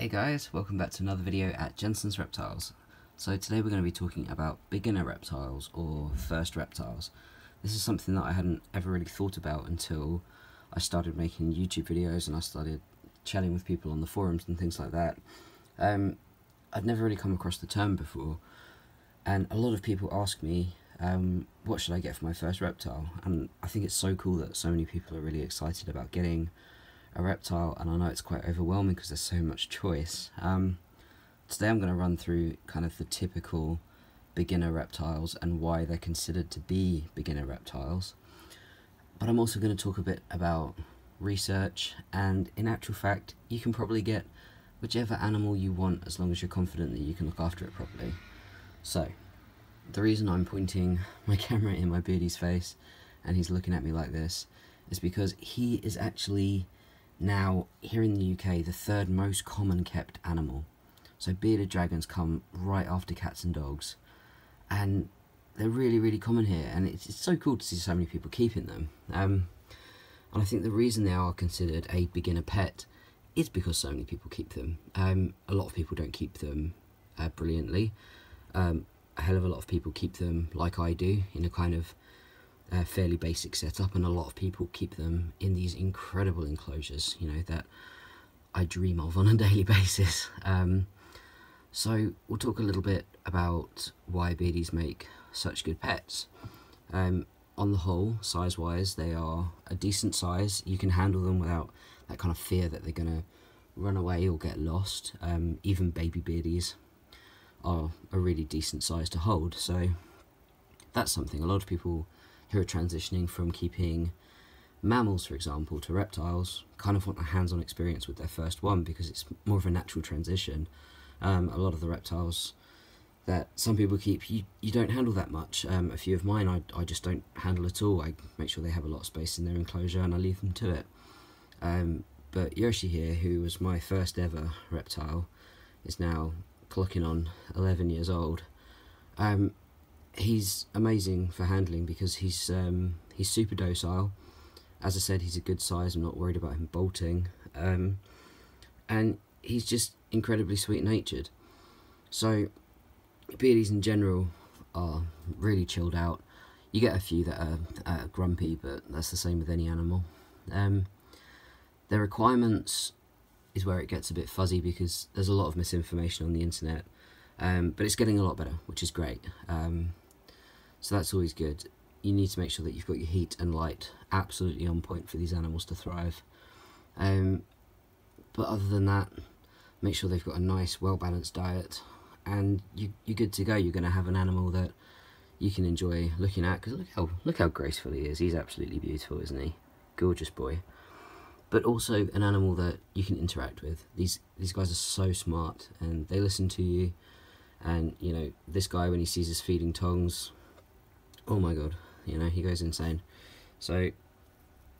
Hey guys, welcome back to another video at Jensen's Reptiles. So today we're going to be talking about beginner reptiles or first reptiles. This is something that I hadn't ever really thought about until I started making YouTube videos and I started chatting with people on the forums and things like that. I'd never really come across the term before, and a lot of people ask me, what should I get for my first reptile? And I think it's so cool that so many people are really excited about getting a reptile, and I know it's quite overwhelming because there's so much choice. Today I'm going to run through kind of the typical beginner reptiles and why they're considered to be beginner reptiles. But I'm also going to talk a bit about research, and in actual fact you can probably get whichever animal you want as long as you're confident that you can look after it properly. So the reason I'm pointing my camera in my beardie's face and he's looking at me like this is because he is actually now, here in the UK, the third most common kept animal. So bearded dragons come right after cats and dogs, and they're really common here, and it's so cool to see so many people keeping them. And I think the reason they are considered a beginner pet is because so many people keep them. A lot of people don't keep them brilliantly. A hell of a lot of people keep them like I do, in a kind of fairly basic setup, and a lot of people keep them in these incredible enclosures, you know, that I dream of on a daily basis. So we'll talk a little bit about why beardies make such good pets. On the whole, size wise, they are a decent size. You can handle them without that kind of fear that they're gonna run away or get lost. Even baby beardies are a really decent size to hold, so that's something. A lot of people who are transitioning from keeping mammals, for example, to reptiles kind of want a hands-on experience with their first one because it's more of a natural transition. A lot of the reptiles that some people keep, you don't handle that much. A few of mine I just don't handle at all. I make sure they have a lot of space in their enclosure and I leave them to it. But Yoshi here, who was my first ever reptile, is now clocking on 11 years old. He's amazing for handling because he's super docile. As I said, he's a good size. I'm not worried about him bolting, and he's just incredibly sweet-natured. So beardies in general are really chilled out. You get a few that are grumpy, but that's the same with any animal. Their requirements is where it gets a bit fuzzy because there's a lot of misinformation on the internet, but it's getting a lot better, which is great. So that's always good. You need to make sure that you've got your heat and light absolutely on point for these animals to thrive. But other than that, make sure they've got a nice, well-balanced diet, and you're good to go. You're going to have an animal that you can enjoy looking at, because look how graceful he is. He's absolutely beautiful, isn't he? Gorgeous boy. But also an animal that you can interact with. These guys are so smart, and they listen to you. And, you know, this guy, when he sees his feeding tongs, oh my god, you know, he goes insane. So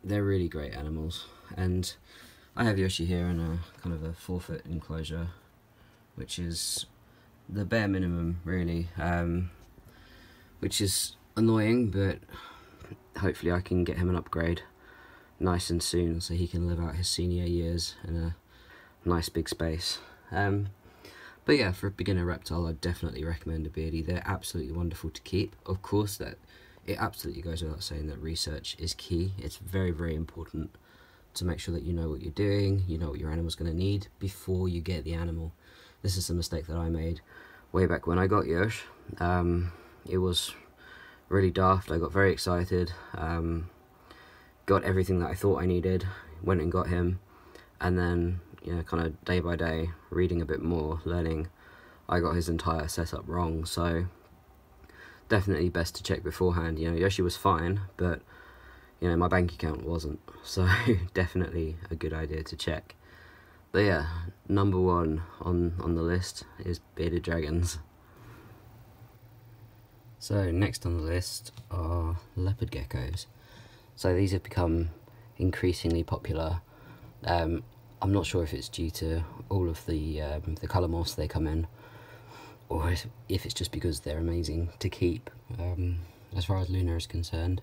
they're really great animals, and I have Yoshi here in a kind of a 4-foot enclosure, which is the bare minimum really, which is annoying, but hopefully I can get him an upgrade nice and soon so he can live out his senior years in a nice big space. But yeah, for a beginner reptile, I'd definitely recommend a beardie. They're absolutely wonderful to keep. Of course, that it absolutely goes without saying that research is key. It's very important to make sure that you know what you're doing, you know what your animal's going to need before you get the animal. This is a mistake that I made way back when I got Yosh. It was really daft. I got very excited, got everything that I thought I needed, went and got him, and then, you know, kind of day by day, reading a bit more, learning, I got his entire setup wrong. So definitely best to check beforehand. You know, Yoshi was fine, but, you know, my bank account wasn't, so definitely a good idea to check. But yeah, number one on the list is bearded dragons. So next on the list are leopard geckos. So these have become increasingly popular. I'm not sure if it's due to all of the colour morphs they come in, or if it's just because they're amazing to keep. As far as Luna is concerned,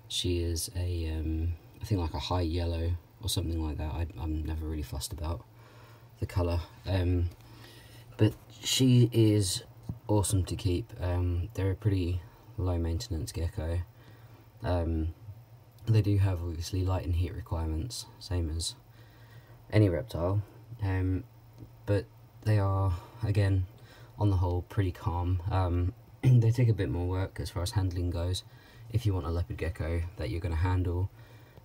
she is I think like a high yellow or something like that. I'm never really fussed about. the colour. But she is awesome to keep. They're a pretty low maintenance gecko. They do have obviously light and heat requirements, same as any reptile, but they are, again, on the whole, pretty calm. They take a bit more work as far as handling goes. If you want a leopard gecko that you're going to handle,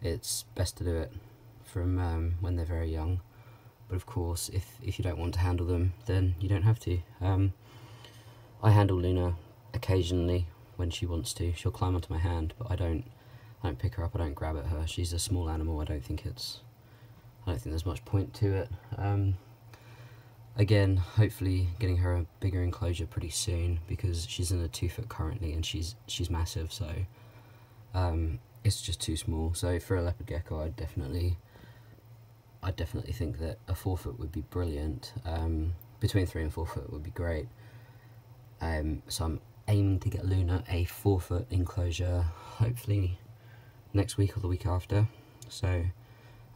it's best to do it from when they're very young. But of course, if you don't want to handle them, then you don't have to. I handle Luna occasionally when she wants to. She'll climb onto my hand, but I don't pick her up, I don't grab at her. She's a small animal, I don't think there's much point to it. Again, hopefully getting her a bigger enclosure pretty soon, because she's in a 2 foot currently and she's massive, so it's just too small. So for a leopard gecko, I'd definitely think that a 4 foot would be brilliant. Between 3 and 4 foot would be great. So I'm aiming to get Luna a 4 foot enclosure, hopefully next week or the week after. So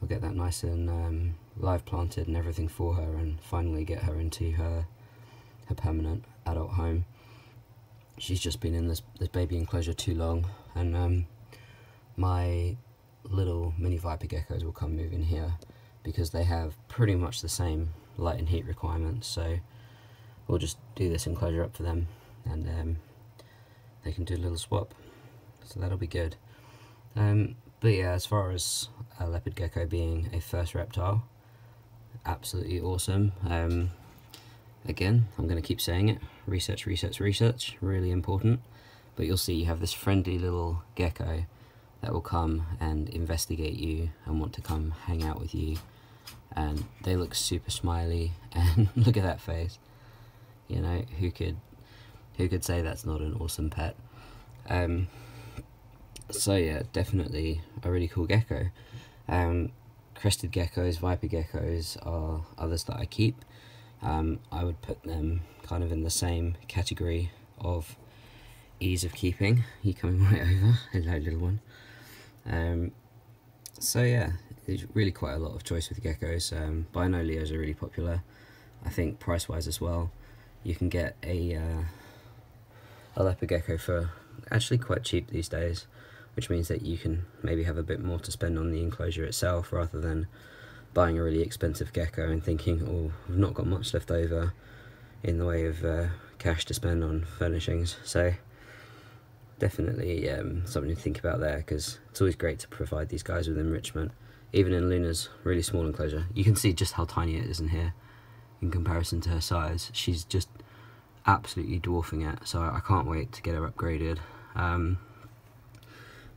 I'll get that nice and live planted and everything for her, and finally get her into her permanent adult home. She's just been in this baby enclosure too long, and my little mini viper geckos will come move in here because they have pretty much the same light and heat requirements. So we'll just do this enclosure up for them, and they can do a little swap, so that'll be good. But yeah, as far as a leopard gecko being a first reptile, absolutely awesome. Again, I'm going to keep saying it, research, really important. But you'll see you have this friendly little gecko that will come and investigate you and want to come hang out with you, and they look super smiley, and look at that face. You know, who could say that's not an awesome pet? So yeah, definitely a really cool gecko. Crested geckos, viper geckos are others that I keep. I would put them kind of in the same category of ease of keeping. You coming right over? Hello, little one. So yeah, there's really quite a lot of choice with geckos. But I know Leos are really popular. I think price-wise as well, you can get a leopard gecko for actually quite cheap these days, which means that you can maybe have a bit more to spend on the enclosure itself, rather than buying a really expensive gecko and thinking, oh, we've not got much left over in the way of cash to spend on furnishings. So definitely something to think about there, because it's always great to provide these guys with enrichment. Even in Luna's really small enclosure, you can see just how tiny it is in here in comparison to her size. She's just absolutely dwarfing it, so I can't wait to get her upgraded.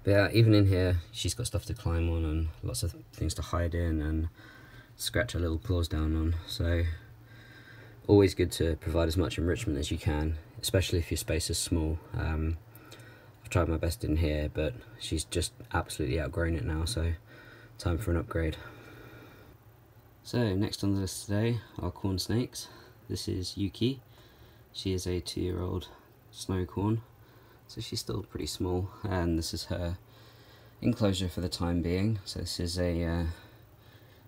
But yeah, even in here, she's got stuff to climb on and lots of things to hide in and scratch her little claws down on. So always good to provide as much enrichment as you can, especially if your space is small. I've tried my best in here, but she's just absolutely outgrown it now, so time for an upgrade. So next on the list today are corn snakes. This is Yuki. She is a 2-year-old snow corn, so she's still pretty small, and this is her enclosure for the time being. So this is a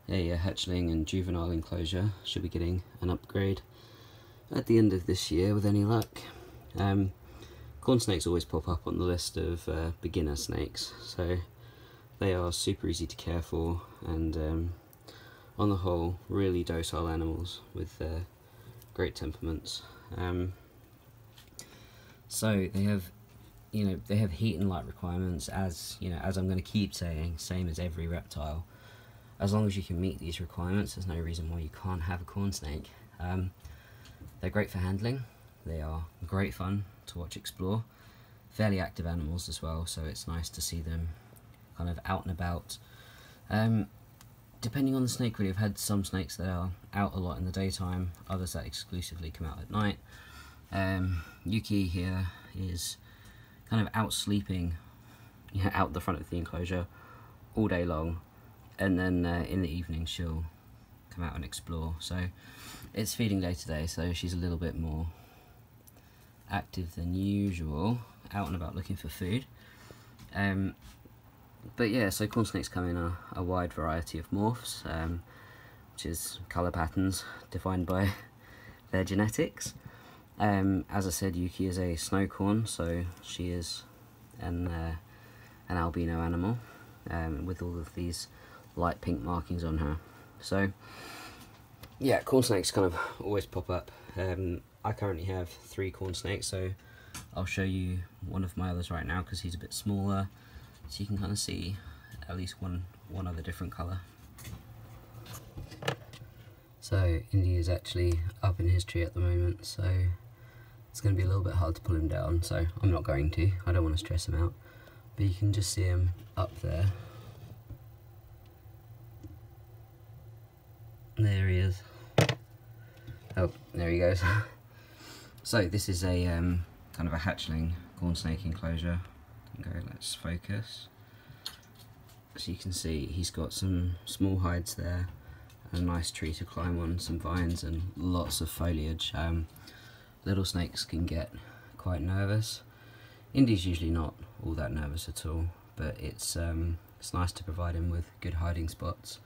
hatchling and juvenile enclosure. She'll be getting an upgrade at the end of this year with any luck. Corn snakes always pop up on the list of beginner snakes, so they are super easy to care for, and on the whole really docile animals with great temperaments. So they have, they have heat and light requirements, as I'm going to keep saying, same as every reptile. As long as you can meet these requirements, there's no reason why you can't have a corn snake. They're great for handling. They are great fun to watch explore. Fairly active animals as well, so it's nice to see them kind of out and about. Depending on the snake, really, I've had some snakes that are out a lot in the daytime, others that exclusively come out at night. Yuki here is kind of out sleeping, out the front of the enclosure all day long, and then in the evening she'll come out and explore. So it's feeding day to day, so she's a little bit more active than usual, out and about looking for food. But yeah, so corn snakes come in a wide variety of morphs. which is colour patterns defined by their genetics. As I said, Yuki is a snowcorn, so she is an albino animal with all of these light pink markings on her. So yeah, corn snakes kind of always pop up. I currently have 3 corn snakes, so I'll show you one of my others right now because he's a bit smaller, so you can kind of see at least one other different colour. So Indy is actually up in his tree at the moment, so it's going to be a little bit hard to pull him down, so I'm not going to. I don't want to stress him out, but you can just see him up there. There he is. Oh, there he goes. So this is a kind of a hatchling corn snake enclosure. Let's focus. So you can see he's got some small hides there, a nice tree to climb on, some vines and lots of foliage. Little snakes can get quite nervous. Indy's usually not all that nervous at all, but it's nice to provide him with good hiding spots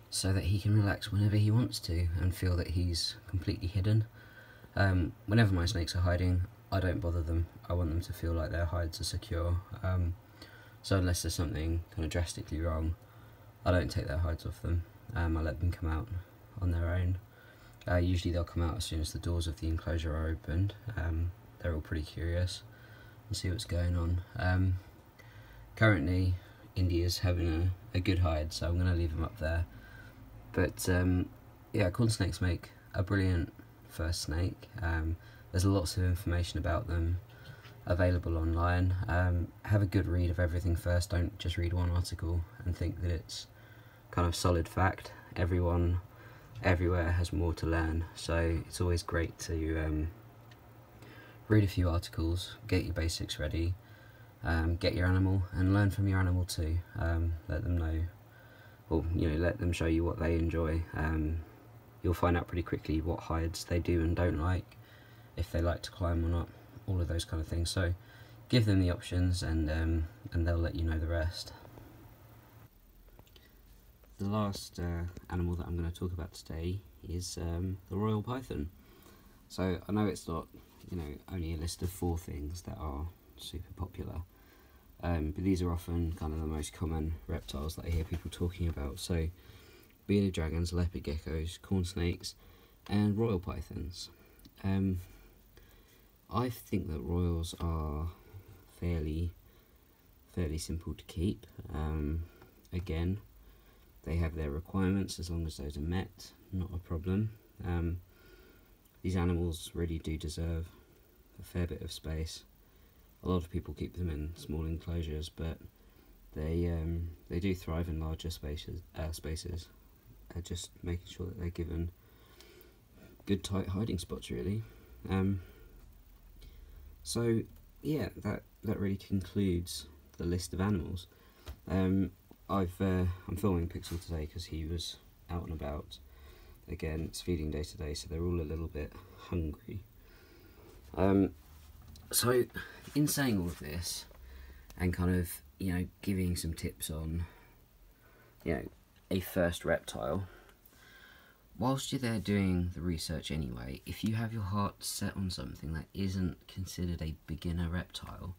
so that he can relax whenever he wants to and feel that he's completely hidden. Whenever my snakes are hiding, I don't bother them. I want them to feel like their hides are secure. So unless there's something kind of drastically wrong, I don't take their hides off them. I let them come out on their own. Usually they'll come out as soon as the doors of the enclosure are opened. They're all pretty curious and see what's going on. Currently, Indy is having a good hide, so I'm going to leave him up there. But yeah, corn snakes make a brilliant first snake. There's lots of information about them available online. Have a good read of everything first. Don't just read one article and think that it's kind of solid fact. Everyone everywhere has more to learn, so it's always great to read a few articles, get your basics ready, get your animal and learn from your animal too. Let them know, or let them show you what they enjoy. You'll find out pretty quickly what hides they do and don't like, if they like to climb or not, all of those kind of things. So give them the options and they'll let you know the rest. The last animal that I'm going to talk about today is the royal python. So I know it's not only a list of 4 things that are super popular, but these are often kind of the most common reptiles that I hear people talking about. So bearded dragons, leopard geckos, corn snakes and royal pythons. I think that royals are fairly simple to keep. Again, they have their requirements. As long as those are met, not a problem. These animals really do deserve a fair bit of space. A lot of people keep them in small enclosures, but they do thrive in larger spaces. Just making sure that they're given good tight hiding spots, really. So yeah, that really concludes the list of animals. I'm filming Pixel today because he was out and about. Again, it's feeding day today, so they're all a little bit hungry. So in saying all of this and kind of giving some tips on a first reptile, whilst you're there doing the research anyway, if you have your heart set on something that isn't considered a beginner reptile,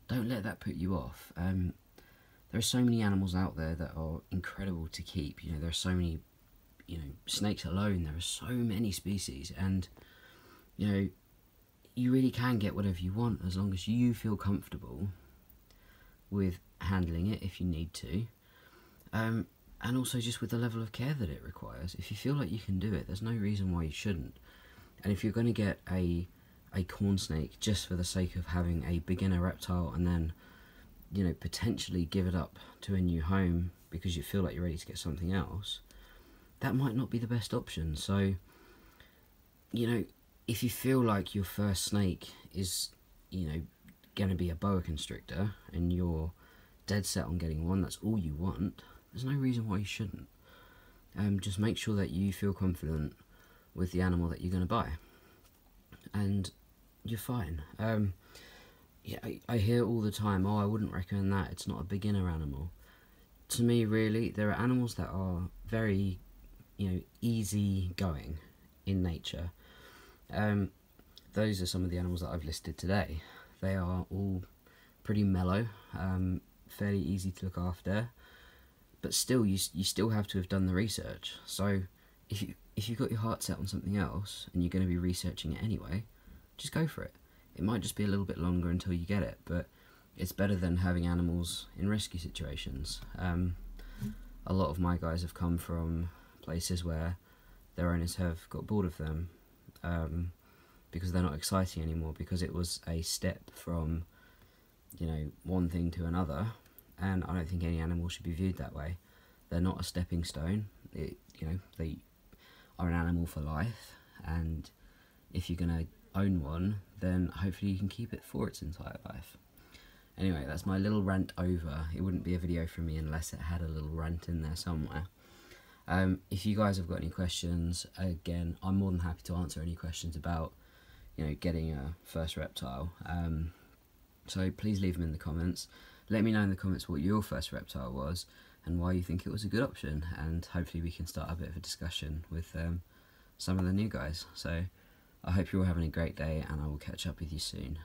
don't let that put you off. There are so many animals out there that are incredible to keep. There are so many, snakes alone, there are so many species, and you really can get whatever you want as long as you feel comfortable with handling it if you need to. And also just with the level of care that it requires. If you feel like you can do it, there's no reason why you shouldn't. And if you're going to get a corn snake just for the sake of having a beginner reptile and then, potentially give it up to a new home because you feel like you're ready to get something else, that might not be the best option. So, if you feel like your first snake is, going to be a boa constrictor and you're dead set on getting one, that's all you want, there's no reason why you shouldn't. Just make sure that you feel confident with the animal that you're going to buy, and you're fine. Yeah, I hear all the time, oh, I wouldn't recommend that, it's not a beginner animal. To me, really, there are animals that are very, easy going in nature. Those are some of the animals that I've listed today. They are all pretty mellow, fairly easy to look after, but still you still have to have done the research. So if you've got your heart set on something else and you're going to be researching it anyway, just go for it. It might just be a little bit longer until you get it, but it's better than having animals in rescue situations. A lot of my guys have come from places where their owners have got bored of them, because they're not exciting anymore, because it was a step from one thing to another, and I don't think any animal should be viewed that way. They're not a stepping stone. They are an animal for life, and if you're going to own one, then hopefully you can keep it for its entire life. Anyway, that's my little rant over. It wouldn't be a video from me unless it had a little rant in there somewhere. If you guys have got any questions, again, I'm more than happy to answer any questions about getting a first reptile. So please leave them in the comments. Let me know in the comments what your first reptile was and why you think it was a good option, and hopefully we can start a bit of a discussion with some of the new guys. So I hope you're all having a great day, and I will catch up with you soon.